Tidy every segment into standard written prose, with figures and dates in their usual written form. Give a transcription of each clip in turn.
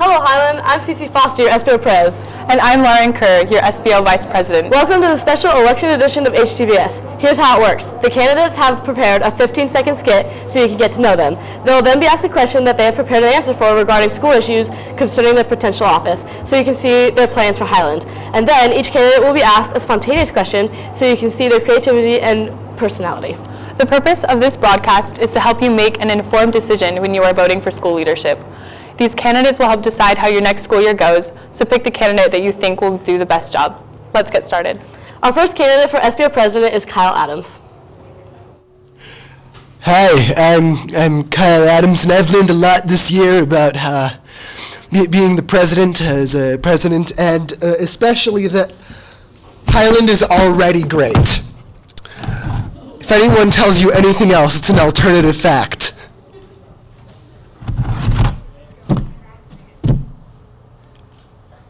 Hello Highland, I'm Cece Foster, your SBO Pres. And I'm Lauren Kerr, your SBO Vice President. Welcome to the special election edition of HTVS. Here's how it works. The candidates have prepared a 15-second skit so you can get to know them. They will then be asked a question that they have prepared an answer for regarding school issues concerning their potential office, so you can see their plans for Highland. And then each candidate will be asked a spontaneous question so you can see their creativity and personality. The purpose of this broadcast is to help you make an informed decision when you are voting for school leadership. These candidates will help decide how your next school year goes, so pick the candidate that you think will do the best job. Let's get started. Our first candidate for SBO President is Kyle Adams. Hi, I'm Kyle Adams, and I've learned a lot this year about being the president as a president, and especially that Highland is already great. If anyone tells you anything else, it's an alternative fact.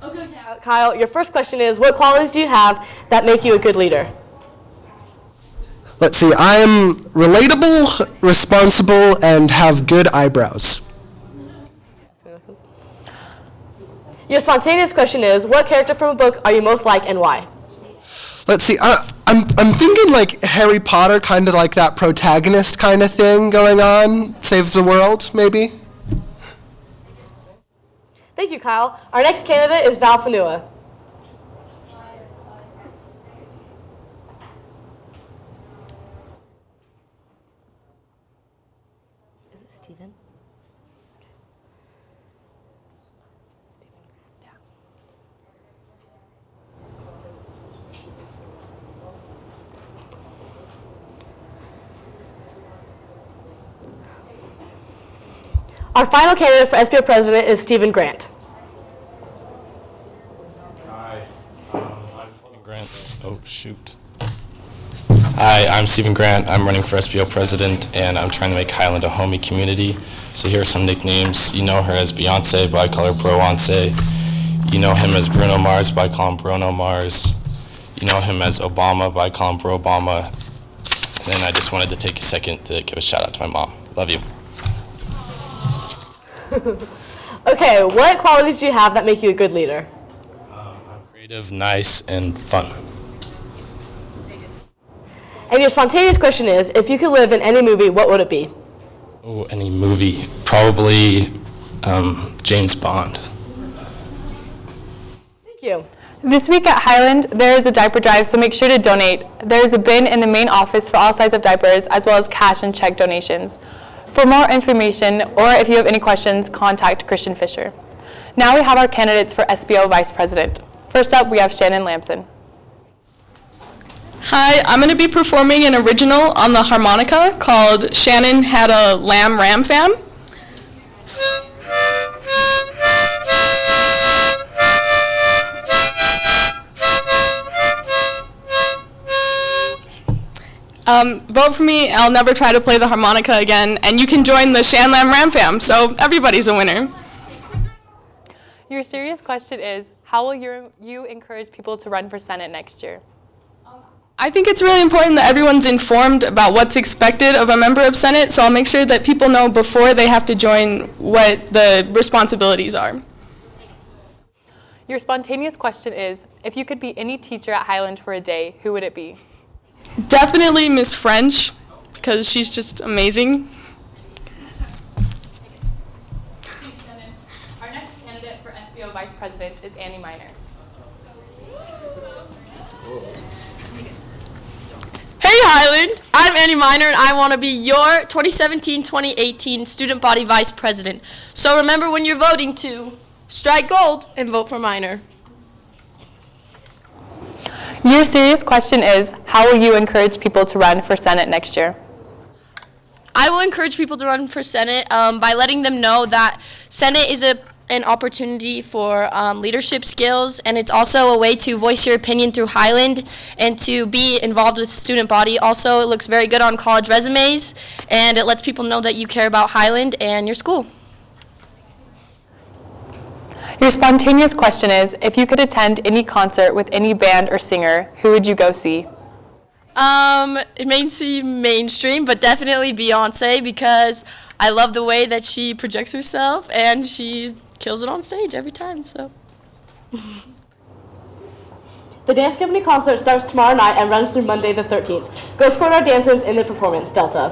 Okay, Kyle, your first question is, what qualities do you have that make you a good leader? Let's see, I am relatable, responsible, and have good eyebrows. Your spontaneous question is, what character from a book are you most like and why? Let's see, I'm thinking like Harry Potter, kind of like that protagonist kind of thing going on, saves the world, maybe? Thank you, Kyle. Our next candidate is Val Fanua. Is it Steven? Okay. Steven, yeah. Our final candidate for SBO President is Stephen Grant. Hi, I'm Stephen Grant. Oh, shoot. Hi, I'm Stephen Grant. I'm running for SBO President, and I'm trying to make Highland a homey community. So here are some nicknames. You know her as Beyonce, but I call her Bro-once. You know him as Bruno Mars, but I call him Bruno Mars. You know him as Obama, but I call him Bro Obama. And then I just wanted to take a second to give a shout out to my mom. Love you. Okay, what qualities do you have that make you a good leader? I'm creative, nice, and fun. And your spontaneous question is, if you could live in any movie, what would it be? Oh, any movie. Probably James Bond. Thank you. This week at Highland, there is a diaper drive, so make sure to donate. There is a bin in the main office for all sizes of diapers, as well as cash and check donations. For more information, or if you have any questions, contact Christian Fisher. Now we have our candidates for SBO Vice President. First up, we have Shannon Lamson. Hi, I'm going to be performing an original on the harmonica called Shannon Had a Lamb Ram Fam. Vote for me, I'll never try to play the harmonica again, and you can join the Shan Lam Ram Fam, so everybody's a winner. Your serious question is, how will you encourage people to run for Senate next year? I think it's really important that everyone's informed about what's expected of a member of Senate, so I'll make sure that people know before they have to join what the responsibilities are. Your spontaneous question is, if you could be any teacher at Highland for a day, who would it be? Definitely Miss French, because she's just amazing. Our next candidate for SBO Vice President is Annie Miner. Hey Highland, I'm Annie Miner and I want to be your 2017-2018 Student Body Vice President. So remember when you're voting to strike gold and vote for Miner. Your serious question is, how will you encourage people to run for Senate next year? I will encourage people to run for Senate by letting them know that Senate is an opportunity for leadership skills, and it's also a way to voice your opinion through Highland and to be involved with student body. Also, it looks very good on college resumes, and it lets people know that you care about Highland and your school. Your spontaneous question is, if you could attend any concert with any band or singer, who would you go see? It may seem mainstream, but definitely Beyonce, because I love the way that she projects herself and she kills it on stage every time, so. The dance company concert starts tomorrow night and runs through Monday the 13th. Go support our dancers in the performance, Delta.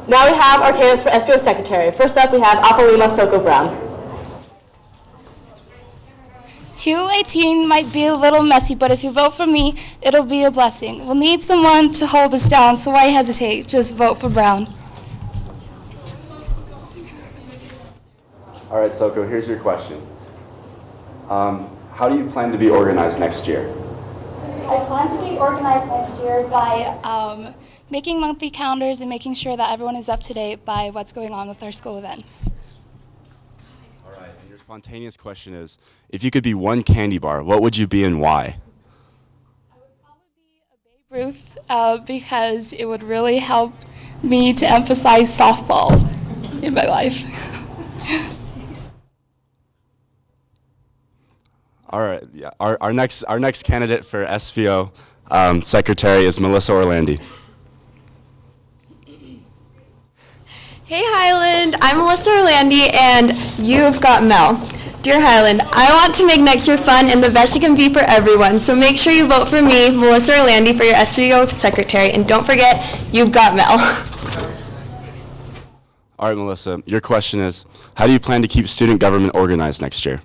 Now we have our candidates for SBO Secretary. First up, we have Apalima Brown. 218 might be a little messy, but if you vote for me, it'll be a blessing. We'll need someone to hold us down, so why hesitate? Just vote for Brown. All right, Soko, here's your question. How do you plan to be organized next year? I plan to be organized next year by making monthly calendars and making sure that everyone is up to date by what's going on with our school events. All right, and your spontaneous question is, if you could be one candy bar, what would you be and why? I would probably be a Babe Ruth because it would really help me to emphasize softball in my life. All right, yeah. Our next candidate for SVO Secretary is Melissa Orlandi. Hey Highland, I'm Melissa Orlandi and you've got Mel. Dear Highland, I want to make next year fun and the best it can be for everyone, so make sure you vote for me, Melissa Orlandi, for your SVO Secretary, and don't forget, you've got Mel. All right, Melissa, your question is, how do you plan to keep student government organized next year?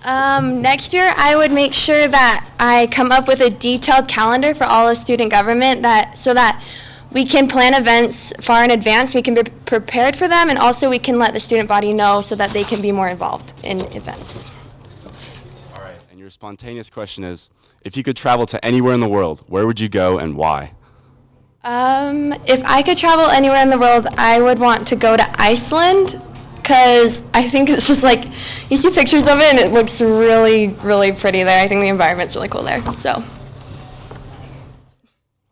Next year, I would make sure that I come up with a detailed calendar for all of student government so that we can plan events far in advance, we can be prepared for them, and also we can let the student body know so that they can be more involved in events. All right, and your spontaneous question is, if you could travel to anywhere in the world, where would you go and why? If I could travel anywhere in the world, I would want to go to Iceland, because I think it's just like, you see pictures of it and it looks really, really pretty there. I think the environment's really cool there, so.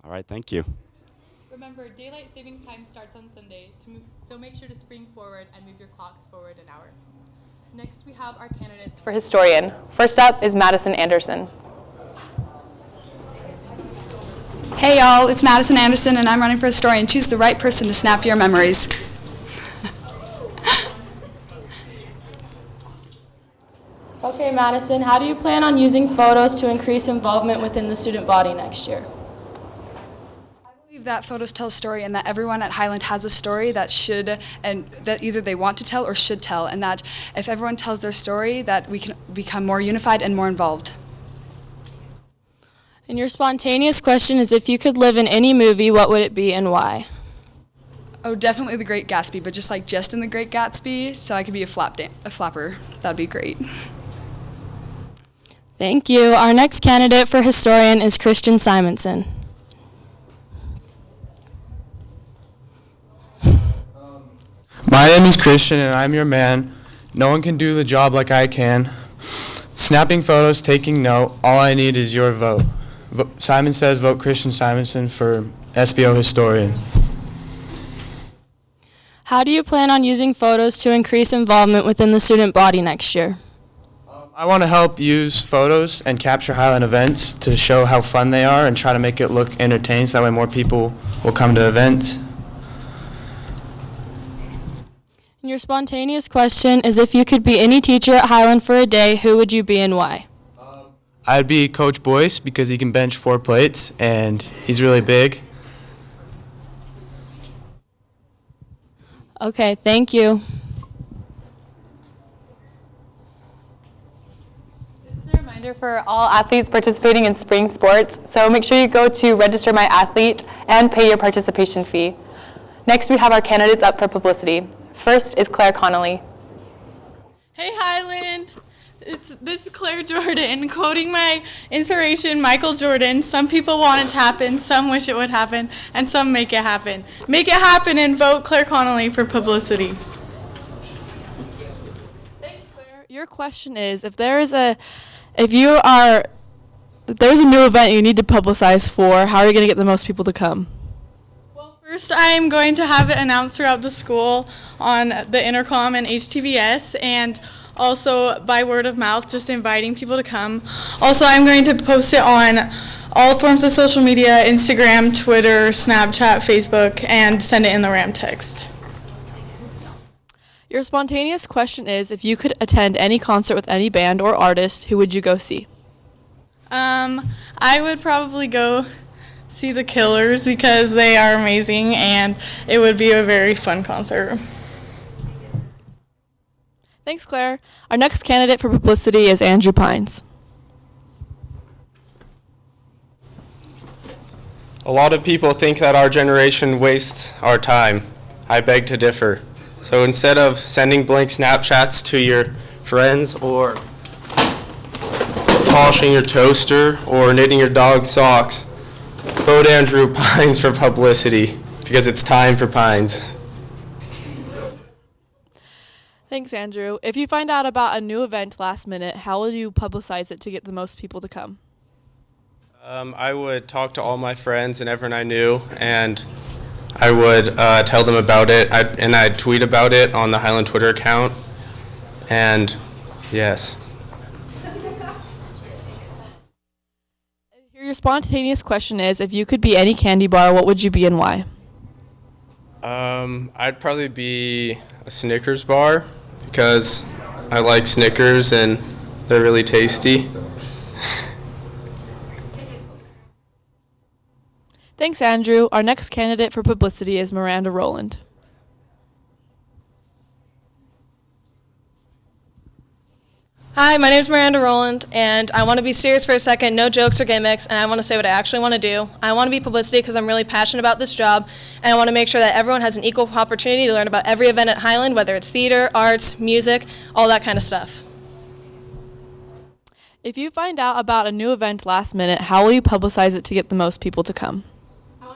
All right, thank you. Remember, daylight savings time starts on Sunday, so make sure to spring forward and move your clocks forward an hour. Next, we have our candidates for historian. First up is Madison Anderson. Hey y'all, it's Madison Anderson and I'm running for historian. Choose the right person to snap your memories. Okay, Madison, how do you plan on using photos to increase involvement within the student body next year? I believe that photos tell a story and that everyone at Highland has a story that that either they want to tell or should tell, and that if everyone tells their story, that we can become more unified and more involved. And your spontaneous question is, if you could live in any movie, what would it be and why? Oh, definitely The Great Gatsby, but just in The Great Gatsby, so I could be a flapper. That'd be great. Thank you. Our next candidate for historian is Christian Simonsen. My name is Christian and I'm your man. No one can do the job like I can. Snapping photos, taking note, all I need is your vote. Simon says vote Christian Simonsen for SBO historian. How do you plan on using photos to increase involvement within the student body next year? I want to help use photos and capture Highland events to show how fun they are and try to make it look entertaining so that way more people will come to events. And your spontaneous question is, if you could be any teacher at Highland for a day, who would you be and why? I'd be Coach Boyce because he can bench 4 plates and he's really big. Okay, thank you. This is a reminder for all athletes participating in spring sports, so make sure you go to Register My Athlete and pay your participation fee. Next, we have our candidates up for publicity. First is Claire Connoly. Hey Highland, this is Claire Jordan, quoting my inspiration, Michael Jordan. Some people want it to happen, some wish it would happen, and some make it happen. Make it happen and vote Claire Connoly for publicity. Thanks, Claire. Your question is, if there's a new event you need to publicize for, how are you going to get the most people to come? First, I'm going to have it announced throughout the school on the intercom and HTVS, and also by word of mouth, just inviting people to come. Also, I'm going to post it on all forms of social media, Instagram, Twitter, Snapchat, Facebook, and send it in the RAM text. Your spontaneous question is, if you could attend any concert with any band or artist, who would you go see? I would probably go see the Killers because they are amazing and it would be a very fun concert. Thanks, Claire. Our next candidate for publicity is Andrew Pines. A lot of people think that our generation wastes our time. I beg to differ. So instead of sending blank Snapchats to your friends or polishing your toaster or knitting your dog's socks, vote Andrew Pines for publicity because it's time for Pines. Thanks, Andrew. If you find out about a new event last minute, how will you publicize it to get the most people to come? I would talk to all my friends and everyone I knew, and I would tell them about it, and I'd tweet about it on the Highland Twitter account, and yes. Your spontaneous question is, if you could be any candy bar, what would you be and why? I'd probably be a Snickers bar because I like Snickers and they're really tasty. Thanks, Andrew. Our next candidate for publicity is Miranda Roland. Hi, my name is Miranda Roland, and I want to be serious for a second, no jokes or gimmicks, and I want to say what I actually want to do. I want to be publicity because I'm really passionate about this job, and I want to make sure that everyone has an equal opportunity to learn about every event at Highland, whether it's theater, arts, music, all that kind of stuff. If you find out about a new event last minute, how will you publicize it to get the most people to come?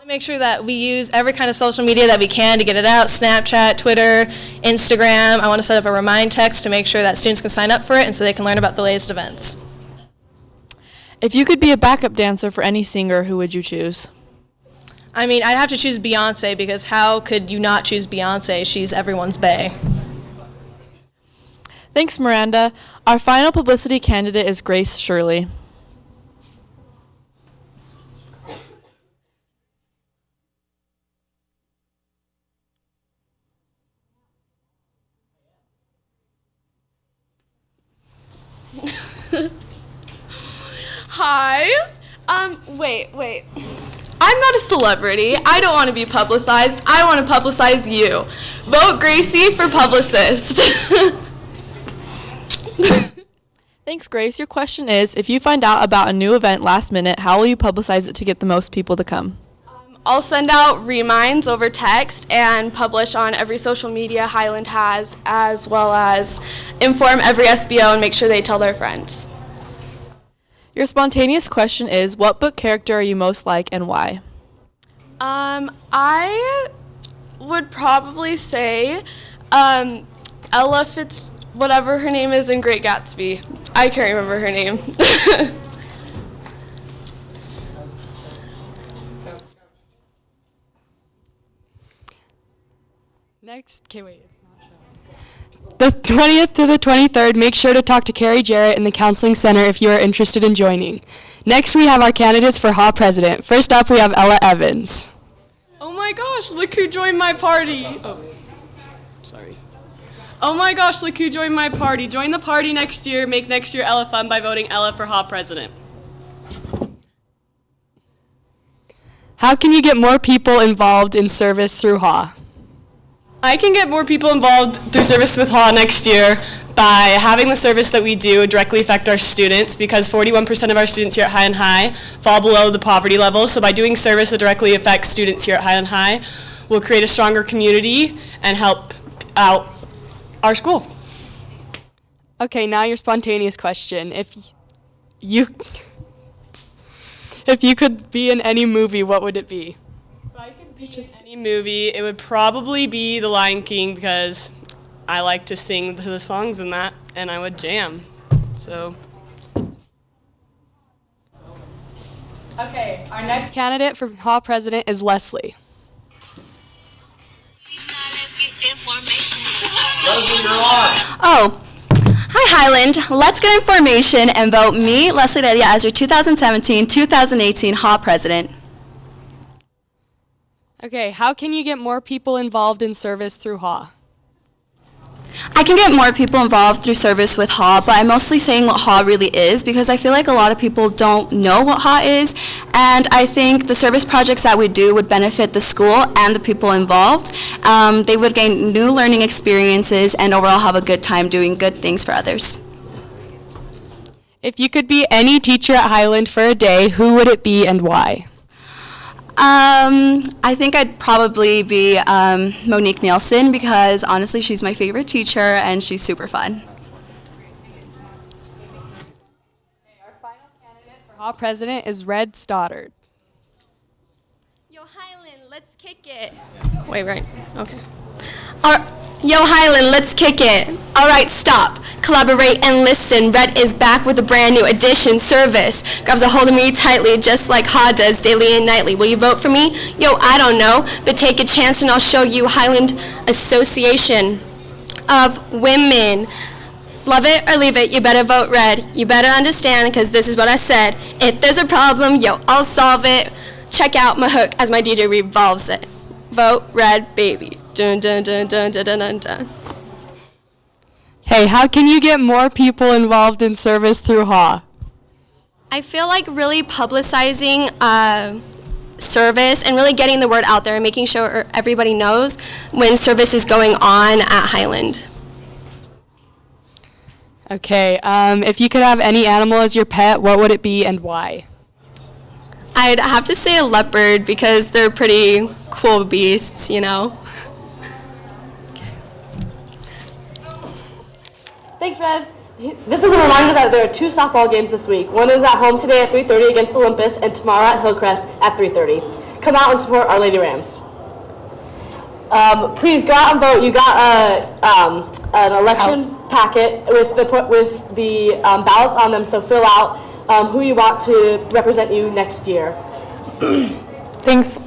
Make sure that we use every kind of social media that we can to get it out, Snapchat, Twitter, Instagram. I want to set up a remind text to make sure that students can sign up for it and so they can learn about the latest events. If you could be a backup dancer for any singer, who would you choose? I mean, I'd have to choose Beyonce because how could you not choose Beyonce? She's everyone's bae. Thanks, Miranda. Our final publicity candidate is Grace Shirley. Hi. Wait. I'm not a celebrity. I don't want to be publicized. I want to publicize you. Vote Gracie for publicist. Thanks, Grace. Your question is, if you find out about a new event last minute, how will you publicize it to get the most people to come? I'll send out reminds over text and publish on every social media Highland has, as well as inform every SBO and make sure they tell their friends. Your spontaneous question is, what book character are you most like and why? I would probably say Ella Fitz, whatever her name is in Great Gatsby. I can't remember her name. Next, okay, wait. The 20th to the 23rd, make sure to talk to Carrie Jarrett in the Counseling Center if you are interested in joining. Next, we have our candidates for HA President. First up, we have Ella Evans. Oh my gosh, look who joined my party. Oh, sorry. Oh my gosh, look who joined my party. Join the party next year. Make next year Ella fun by voting Ella for HA President. How can you get more people involved in service through HA? I can get more people involved through service with HA next year by having the service that we do directly affect our students, because 41% of our students here at Highland High fall below the poverty level. So by doing service that directly affects students here at Highland High, we'll create a stronger community and help out our school. Okay, now your spontaneous question. If you could be in any movie, what would it be? Any movie, it would probably be The Lion King because I like to sing the songs in that, and I would jam. So. Okay, our next candidate for HA President is Leslie. Oh, hi Highland. Let's get information and vote me, Leslie Heredia, as your 2017-2018 HA President. Okay, how can you get more people involved in service through HA? I can get more people involved through service with HA, but I'm mostly saying what HA really is because I feel like a lot of people don't know what HA is, and I think the service projects that we do would benefit the school and the people involved. They would gain new learning experiences and overall have a good time doing good things for others. If you could be any teacher at Highland for a day, who would it be and why? I think I'd probably be Monique Nielsen because honestly she's my favorite teacher and she's super fun. Our final candidate for HA president is Red Stoddard. Yo, Highland, let's kick it. Wait, right. Okay. Yo, Highland, let's kick it. All right, stop. Collaborate and listen. Red is back with a brand new edition. Service grabs a hold of me tightly, just like Ha does daily and nightly. Will you vote for me? Yo, I don't know, but take a chance and I'll show you Highland Association of Women. Love it or leave it, you better vote red. You better understand, because this is what I said. If there's a problem, yo, I'll solve it. Check out my hook as my DJ revolves it. Vote red, baby. Dun dun dun dun dun dun dun dun. Hey, how can you get more people involved in service through HA? I feel like really publicizing service and really getting the word out there and making sure everybody knows when service is going on at Highland. Okay, if you could have any animal as your pet, what would it be and why? I'd have to say a leopard because they're pretty cool beasts, you know. Thanks, Red. This is a reminder that there are 2 softball games this week. One is at home today at 3:30 against Olympus, and tomorrow at Hillcrest at 3:30. Come out and support Our Lady Rams. Please go out and vote. You got an election packet with the ballots on them, so fill out who you want to represent you next year. Thanks.